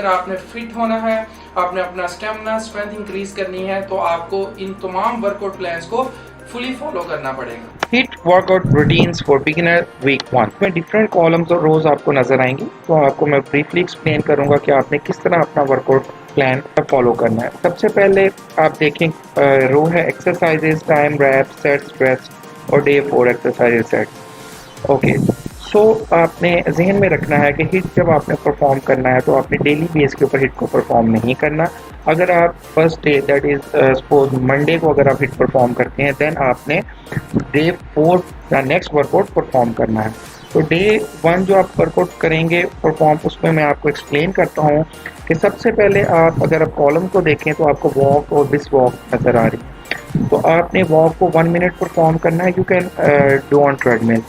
अगर आपने फिट होना है, आपने अपना स्टेमिना स्ट्रेंथ इंक्रीज करनी है, तो आपको इन तमाम वर्कआउट प्लान्स को फुली फॉलो करना पड़ेगा। HIIT workout routines for beginner week 1 में डिफरेंट कॉलम्स और रोज आपको नजर आएंगी, तो आपको मैं ब्रीफली एक्सप्लेन करूंगा कि आपने किस तरह अपना वर्कआउट प्लान फॉलो करना है। सबसे पहले आप देखें रो है exercises, time, reps, sets, rest और day 4 exercises sets. Okay, so आपने जहन में रखना है कि हिट जब आपने परफॉर्म करना है तो आपने डेली बेस के ऊपर हिट को परफॉर्म नहीं करना। अगर आप first day that is suppose Monday को अगर आप हिट परफॉर्म करते हैं, देन आपने डे 4 या नेक्स्ट वर्कआउट परफॉर्म करना है। तो डे 1 जो आप वर्कआउट करेंगे परफॉर्म, उसमें मैं आपको एक्सप्लेन करता हूँ कि सबसे पहले आप अगर आप कॉलम को देखें तो आपको वॉक और ब्रिस्क वॉक नजर आ रही है। तो आपने वॉक को 1 मिनट परफॉर्म करना है, you can do on treadmill.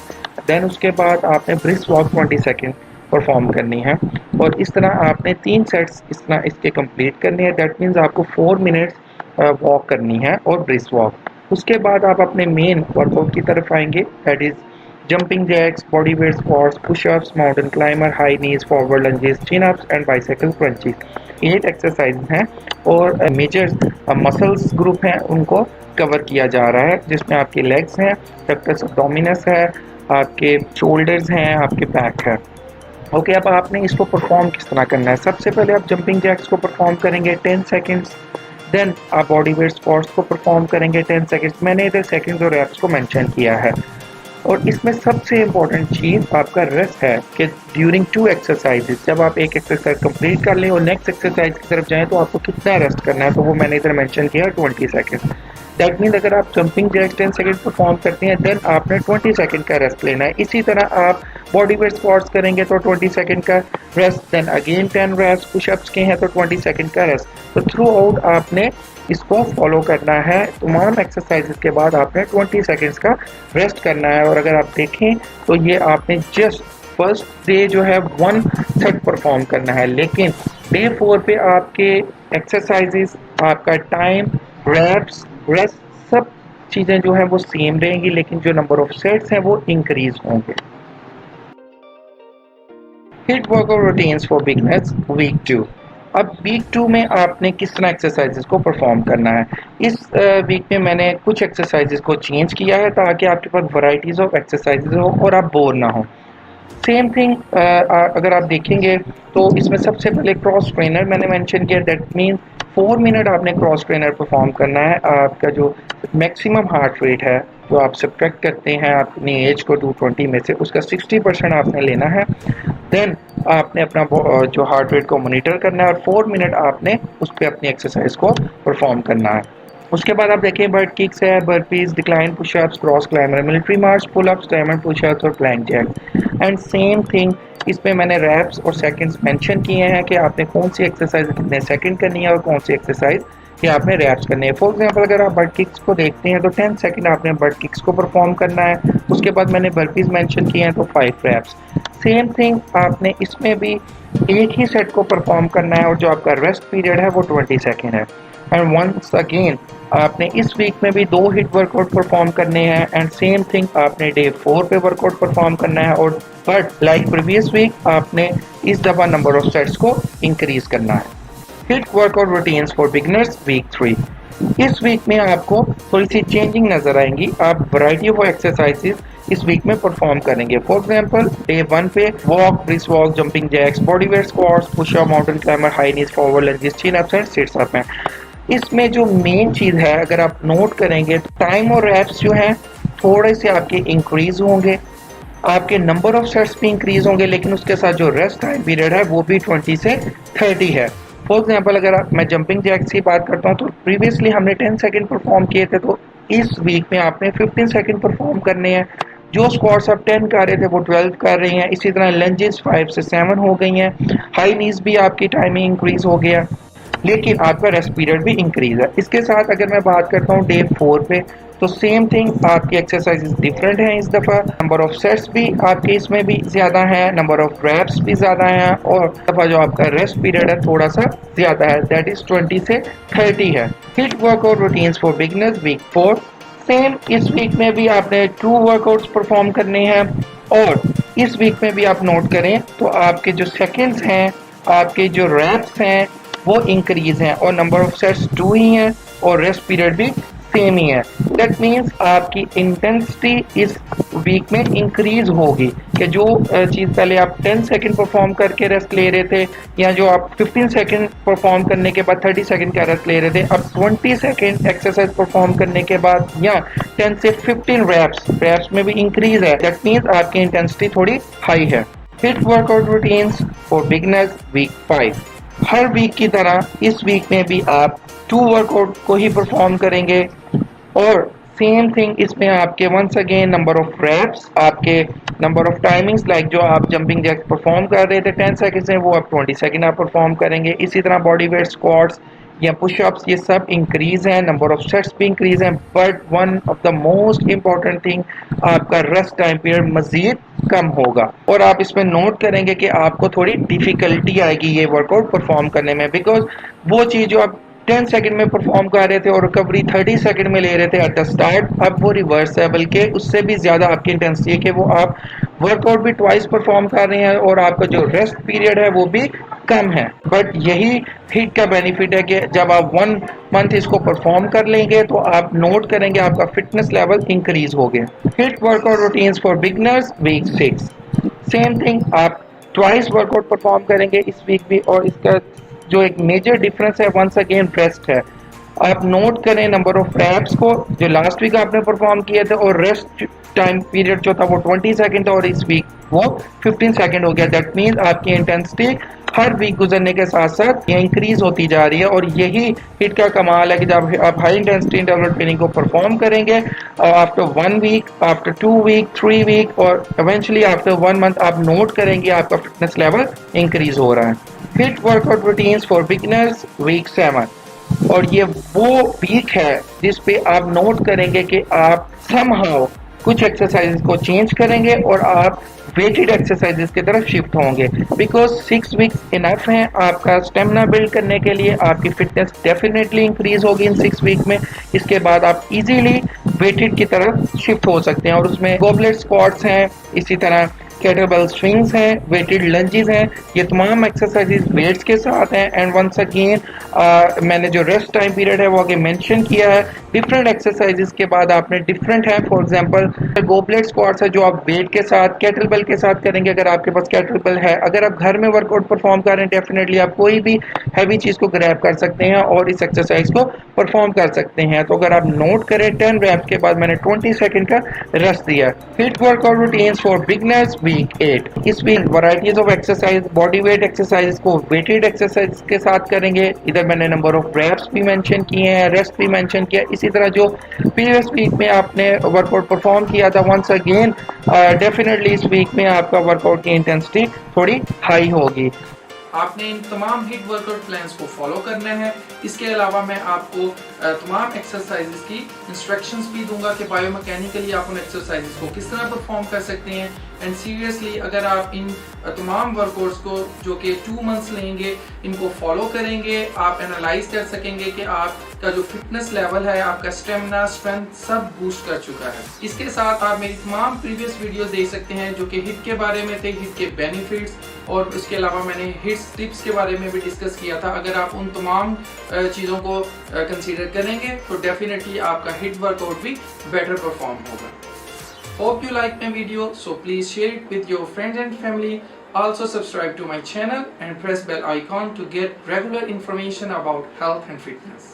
Then उसके बाद आपने ब्रिस्क वॉक 20 सेकेंड परफॉर्म करनी है, और इस तरह आपने 3 सेट्स इस तरह इसके कंप्लीट करने हैं। दैट मीन्स आपको 4 मिनट्स वॉक करनी है और ब्रिस्क वॉक। उसके बाद आप अपने मेन वर्कआउट की तरफ आएंगे, that is jumping jacks, body weight squats, pushups, mountain climber, high knees, forward lunges, chin ups and bicycle crunches. 8 exercise हैं और मेजर मसल्स ग्रुप हैं उनको कवर किया जा रहा है, जिसमें आपके लेग्स हैं, रेक्टस एब्डोमिनस है, आपके शोल्डर्स हैं, आपके बैक है। ओके, अब आपने इसको परफॉर्म किस तरह करना है। सबसे पहले आप जंपिंग जैक्स को परफॉर्म करेंगे 10 सेकेंड्स। देन आप बॉडी वेट स्क्वाट्स को परफॉर्म करेंगे 10 सेकेंड्स। मैंने इधर सेकेंड्स और रैप्स को मेंशन किया है। और इसमें सबसे इम्पोर्टेंट चीज़ आपका रेस्ट है कि ड्यूरिंग 2 एक्सरसाइजेज जब आप एक एक्सरसाइज कंप्लीट कर लें और नेक्स्ट एक्सरसाइज की तरफ जाएं तो आपको कितना रेस्ट करना है, तो वो मैंने इधर मेंशन किया 20 सेकेंड। दैट मीन अगर आप जंपिंग जैक्स 10 सेकेंड परफॉर्म करते हैं, देन आपने 20 सेकेंड का रेस्ट लेना है। इसी तरह आप बॉडी वेट स्क्वाट्स करेंगे तो 20 सेकेंड का rest, then again 10 rest, pushups के हैं तो 20 सेकेंड का रेस्ट। तो थ्रू आउट आपने इसको फॉलो करना है। तमाम एक्सरसाइजेस के बाद आपने 20 सेकेंड्स का रेस्ट करना है। और अगर आप देखें तो ये आपने जस्ट फर्स्ट डे जो है 1 सेट परफॉर्म करना है, लेकिन डे 4 पे आपके एक्सरसाइजेस, आपका टाइम, रैप्स, रेस्ट, सब चीज़ें जो हैं वो सेम रहेंगी, लेकिन जो नंबर ऑफ सेट्स हैं वो इंक्रीज होंगे। HIIT workout routines for beginners week 2। अब वीक 2 में आपने किस तरह एक्सरसाइजेस को परफॉर्म करना है। इस वीक में मैंने कुछ एक्सरसाइजेस को चेंज किया है ताकि आपके पास वैरायटीज ऑफ एक्सरसाइजेस हो और आप बोर ना हो। सेम थिंग अगर आप देखेंगे तो इसमें सबसे पहले क्रॉस ट्रेनर मैंने मेंशन किया। दैट मीन 4 मिनट आपने क्रॉस ट्रेनर परफॉर्म करना है। आपका जो मैक्सिमम हार्ट रेट है जो आप सब्ट्रैक्ट करते हैं अपनी एज को 220 में से, उसका 60% आपने लेना है। देन आपने अपना जो हार्ट रेट को मॉनिटर करना है और 4 मिनट आपने उस पर अपनी एक्सरसाइज को परफॉर्म करना है। उसके बाद आप देखें बर्ड किक्स है, burpees, decline pushups, cross climber, military march, pull ups, diamond pushups और plank jack. And same thing इसमें मैंने रैप्स और सेकंड्स मेंशन किए हैं कि आपने कौन सी एक्सरसाइज कितने सेकंड करनी है और कौन सी एक्सरसाइज कि आपने रैप्स करने हैं। फॉर एग्जांपल अगर आप बर्ड किक्स को देखते हैं तो 10 सेकंड आपने बर्ड किक्स को परफॉर्म करना है। उसके बाद मैंने बर्पीज मेंशन किए हैं तो 5 रैप्स। सेम थिंग आपने इसमें भी एक ही सेट को परफॉर्म करना है और जो आपका रेस्ट पीरियड है वो 20 सेकेंड है। एंड वंस अगेन आपने इस वीक में भी 2 हिट वर्कआउट परफॉर्म करने हैं एंड सेम थिंग आपने डे 4 पे वर्कआउट परफॉर्म करना है। और बट लाइक प्रीवियस वीक आपने इस दफा नंबर ऑफ सेट्स को इंक्रीज करना है। HIIT workout routines for beginners week 3। इस वीक में आपको थोड़ी सी चेंजिंग नजर आएंगी। आप वैरायटी ऑफ एक्सरसाइजेस इस वीक में परफॉर्म करेंगे। फॉर एग्जांपल डे 1 पे walk, brisk walk, jumping jacks, body weight squats, pushup, mountain climber, high knees, forward lunges, chin ups and sits up हैं। इसमें जो मेन चीज है अगर आप नोट करेंगे तो टाइम और रैप्स जो हैं थोड़े से आपके इंक्रीज होंगे, आपके नंबर ऑफ सेट्स भी इंक्रीज होंगे, लेकिन उसके साथ जो रेस्ट टाइम पीरियड है वो भी 20 से 30 है। फॉर एग्जांपल अगर मैं जंपिंग जैक्स की बात करता हूँ तो प्रीवियसली हमने 10 सेकंड परफॉर्म किए थे, तो इस वीक में आपने 15 सेकंड परफॉर्म करने हैं। जो स्क्वाट्स आप 10 कर रहे थे वो 12 कर रही हैं। इसी तरह लंजेस 5 से 7 हो गई हैं। हाई नीज भी आपकी टाइमिंग इंक्रीज हो गया, लेकिन आपका रेस्ट पीरियड भी इंक्रीज है। इसके साथ अगर मैं बात करता हूँ डे 4 पे तो सेम थिंग आपकी एक्सरसाइजेस डिफरेंट हैं। इस दफ़ा नंबर ऑफ सेट्स भी आपके इसमें भी ज़्यादा है, नंबर ऑफ रैप्स भी ज़्यादा हैं, और दफ़ा जो आपका रेस्ट पीरियड है थोड़ा सा ज़्यादा है, दैट इज़ 20 से 30 है। HIIT workout routines for beginners week 4। Same इस वीक में भी आपने 2 वर्कआउट्स परफॉर्म करने हैं। और इस वीक में भी आप नोट करें तो आपके जो सेकेंड्स हैं आपके जो रैप्स हैं वो इंक्रीज हैं और नंबर ऑफ सेट्स 2 ही हैं और रेस्ट पीरियड भी सेम ही है। दैट मीन्स आपकी इंटेंसिटी इस वीक में इंक्रीज होगी कि जो चीज़ पहले आप 10 सेकंड परफॉर्म करके रेस्ट ले रहे थे या जो आप 15 सेकंड परफॉर्म करने के बाद 30 सेकंड का रेस्ट ले रहे थे, अब 20 सेकंड एक्सरसाइज परफॉर्म करने के बाद या 10 से 15 रैप्स में भी इंक्रीज है। दैट मीन्स आपकी इंटेंसिटी थोड़ी हाई है। HIIT workout routines for beginners week 5। हर वीक की तरह इस वीक में भी आप 2 वर्कआउट को ही परफॉर्म करेंगे और सेम थिंग इसमें आपके once again number of reps, आपके नंबर ऑफ टाइमिंग्स लाइक जो आप जंपिंग जैक्स परफॉर्म कर रहे थे 10 सेकंड से वो आप 20 सेकंड आप परफॉर्म करेंगे। इसी तरह बॉडी वेट स्क्वाट्स या पुशअप्स ये सब इंक्रीज हैं, नंबर ऑफ सेट्स भी इंक्रीज हैं, but one of the most important thing आपका रेस्ट टाइम पीरियड मजीद कम होगा और आप इसमें नोट करेंगे कि आपको थोड़ी डिफिकल्टी आएगी ये वर्कआउट परफॉर्म करने में, बिकॉज वो चीज़ जो आप 10 सेकंड में परफॉर्म कर रहे थे और रिकवरी 30 सेकंड में ले रहे थे एट द स्टार्ट, अब वो रिवर्स है, बल्कि उससे भी ज़्यादा आपकी इंटेंसिटी है कि वो आप वर्कआउट भी ट्वाइस परफॉर्म कर रहे हैं और आपका जो रेस्ट पीरियड है वो भी कम है। बट यही हिट का बेनिफिट है कि जब आप 1 मंथ इसको परफॉर्म कर लेंगे तो आप नोट करेंगे आपका फिटनेस लेवल इंक्रीज हो गया। HIIT workout routines for beginners week 6। Same thing, आप ट्वाइस वर्कआउट परफॉर्म करेंगे इस वीक भी और इसका जो एक मेजर डिफरेंस है वंस अगेन रेस्ट है। आप नोट करें नंबर ऑफ रैप्स को जो लास्ट वीक आपने परफॉर्म किए थे और रेस्ट टाइम पीरियड जो था वो 20 सेकंड था और इस वीक वो 15 सेकंड हो गया। दैट मीन्स आपकी इंटेंसिटी हर वीक गुजरने के साथ साथ ये इंक्रीज होती जा रही है और यही हिट का कमाल है कि जब आप हाई इंटेंसिटी इंटरवल ट्रेनिंग को परफॉर्म करेंगे after 1 week, after 2 week, 3 week और इवेंचुअली आफ्टर 1 मंथ आप नोट करेंगे आपका फिटनेस लेवल इंक्रीज हो रहा है। HIIT workout routines for beginners week 7। और ये वो वीक है जिस पे आप नोट करेंगे कि आप समहाउ कुछ एक्सरसाइजेस को चेंज करेंगे और आप वेटेड एक्सरसाइजेस की तरफ शिफ्ट होंगे, बिकॉज 6 वीक्स इनफ हैं आपका स्टेमिना बिल्ड करने के लिए। आपकी फिटनेस डेफिनेटली इंक्रीज होगी इन 6 वीक में। इसके बाद आप इजीली वेटेड की तरफ शिफ्ट हो सकते हैं और उसमें गोबलेट स्क्वाट्स हैं, इसी तरह केटलबेल स्विंग्स हैं, वेटेड लंजेस हैं, ये तमाम एक्सरसाइजेज वेट्स के साथ हैं। एंड वंस अगेन मैंने जो रेस्ट टाइम पीरियड है वो आगे मेंशन किया है। डिफरेंट एक्सरसाइजेज के बाद आपने डिफरेंट है, फॉर एग्जांपल गोबलेट स्क्वाट्स है जो आप वेट के साथ केटलबेल के साथ करेंगे अगर आपके पास केटलबेल है। अगर आप घर में वर्कआउट परफॉर्म कर रहे हैं डेफिनेटली आप कोई भी हैवी चीज़ को ग्रैब कर सकते हैं और इस एक्सरसाइज को परफॉर्म कर सकते हैं। तो अगर आप नोट करें 10 रैप्स के बाद मैंने 20 सेकंड का रेस्ट दिया। HIIT workout routines for beginners week 8। इस week varieties of exercise, body weight exercise को वेटेड एक्सरसाइज के साथ करेंगे। इधर मैंने नंबर ऑफ रैप्स भी मेंशन किए हैं, रेस्ट भी मेंशन किया। इसी तरह जो प्रीवियस वीक में आपने वर्कआउट परफॉर्म किया था वंस अगेन डेफिनेटली इस वीक में आपका वर्कआउट की इंटेंसिटी थोड़ी हाई होगी। आपने इन तमाम हिट वर्कआउट प्लान्स को फॉलो करना है। इसके अलावा मैं आपको तमाम एक्सरसाइजेस की इंस्ट्रक्शंस भी दूंगा कि बायोमैकेनिकली आप उन एक्सरसाइजेस को किस तरह परफॉर्म कर सकते हैं। एंड सीरियसली अगर आप इन तमाम वर्कआउट्स को जो कि 2 मंथ्स लेंगे इनको फॉलो करेंगे, आप एनालाइज कर सकेंगे कि आपका जो फिटनेस लेवल है, आपका स्टेमिना, स्ट्रेंथ सब बूस्ट कर चुका है। इसके साथ आप मेरी तमाम प्रीवियस वीडियोस देख सकते हैं जो कि हिट के बारे में थे, हिट के बेनिफिट्स और उसके अलावा मैंने हिट टिप्स के बारे में भी डिस्कस किया था। अगर आप उन तमाम चीज़ों को कंसीडर करेंगे तो डेफिनेटली आपका हिट वर्कआउट भी बेटर परफॉर्म होगा। Hope you like my video, so please share it with your friends and family. Also subscribe to my channel and press bell icon to get regular information about health and fitness.